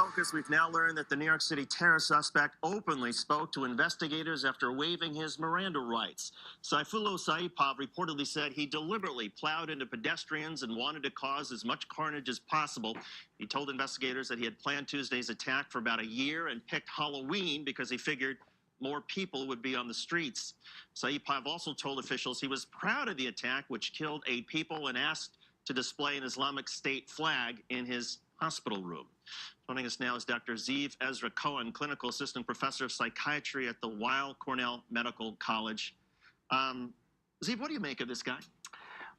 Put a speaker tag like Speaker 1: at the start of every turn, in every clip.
Speaker 1: focus, we've now learned that the New York City terror suspect openly spoke to investigators after waiving his Miranda rights. Saifullo Saipov reportedly said he deliberately plowed into pedestrians and wanted to cause as much carnage as possible. He told investigators that he had planned Tuesday's attack for about a year and picked Halloween because he figured more people would be on the streets. Saipov also told officials he was proud of the attack, which killed 8 people, and asked to display an Islamic State flag in his hospital room. Joining us now is Dr. Ziv Cohen, clinical assistant professor of psychiatry at the Weill Cornell Medical College. Ziv, what do you make of this guy?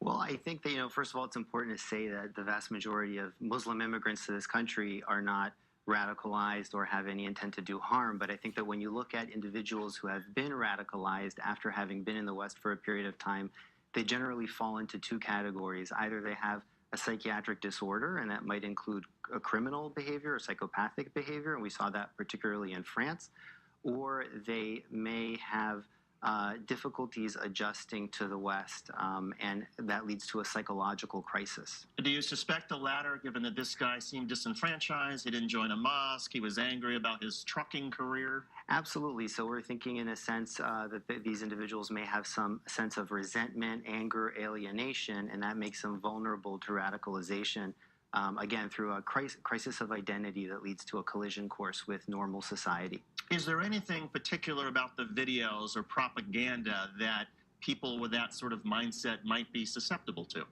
Speaker 2: Well, I think that, first of all, it's important to say that the vast majority of Muslim immigrants to this country are not radicalized or have any intent to do harm. But I think that when you look at individuals who have been radicalized after having been in the West for a period of time, they generally fall into 2 categories. Either they have a psychiatric disorder, and that might include a criminal behavior or psychopathic behavior, and we saw that particularly in France, or they may have difficulties adjusting to the West, and that leads to a psychological crisis.
Speaker 1: Do you suspect the latter, given that this guy seemed disenfranchised, he didn't join a mosque, he was angry about his trucking career?
Speaker 2: Absolutely. So we're thinking in a sense that these individuals may have some sense of resentment, anger, alienation, and that makes them vulnerable to radicalization, again, through a crisis of identity that leads to a collision course with normal society.
Speaker 1: Is there anything particular about the videos or propaganda that people with that sort of mindset might be susceptible to?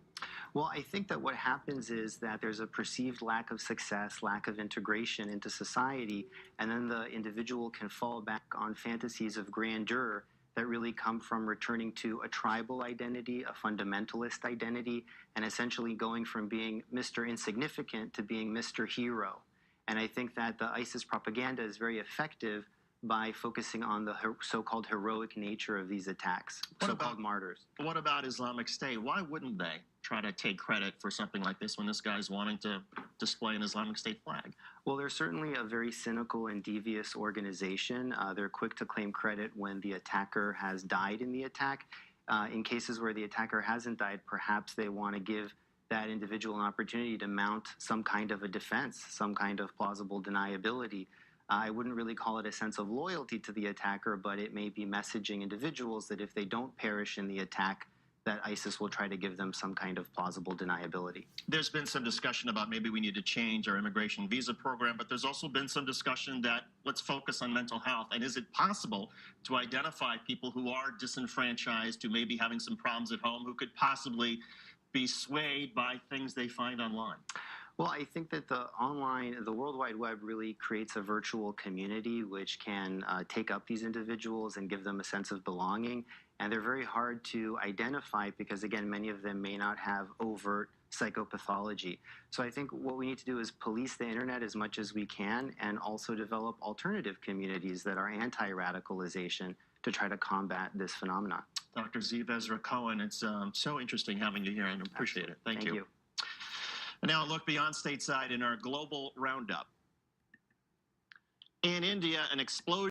Speaker 2: Well, I think that what happens is that there's a perceived lack of success, lack of integration into society, and then the individual can fall back on fantasies of grandeur that really come from returning to a tribal identity, a fundamentalist identity, and essentially going from being Mr. Insignificant to being Mr. Hero. And I think that the ISIS propaganda is very effective by focusing on the so-called heroic nature of these attacks, so-called martyrs.
Speaker 1: What about Islamic State? Why wouldn't they try to take credit for something like this when this guy's wanting to display an Islamic State flag?
Speaker 2: Well, they're certainly a very cynical and devious organization. They're quick to claim credit when the attacker has died in the attack. In cases where the attacker hasn't died, perhaps they want to give that individual an opportunity to mount some kind of a defense, some kind of plausible deniability. I wouldn't really call it a sense of loyalty to the attacker, but it may be messaging individuals that if they don't perish in the attack, that ISIS will try to give them some kind of plausible deniability.
Speaker 1: There's been some discussion about maybe we need to change our immigration visa program, but there's also been some discussion that let's focus on mental health. And is it possible to identify people who are disenfranchised, who may be having some problems at home, who could possibly be swayed by things they find online?
Speaker 2: Well, I think that the World Wide Web really creates a virtual community which can take up these individuals and give them a sense of belonging. And they're very hard to identify because, again, many of them may not have overt psychopathology. So I think what we need to do is police the internet as much as we can and also develop alternative communities that are anti-radicalization to try to combat this phenomenon.
Speaker 1: Dr. Ziv Cohen, it's so interesting having you here, and I appreciate it. Thank you. And now a look beyond stateside in our global roundup. In India, an explosion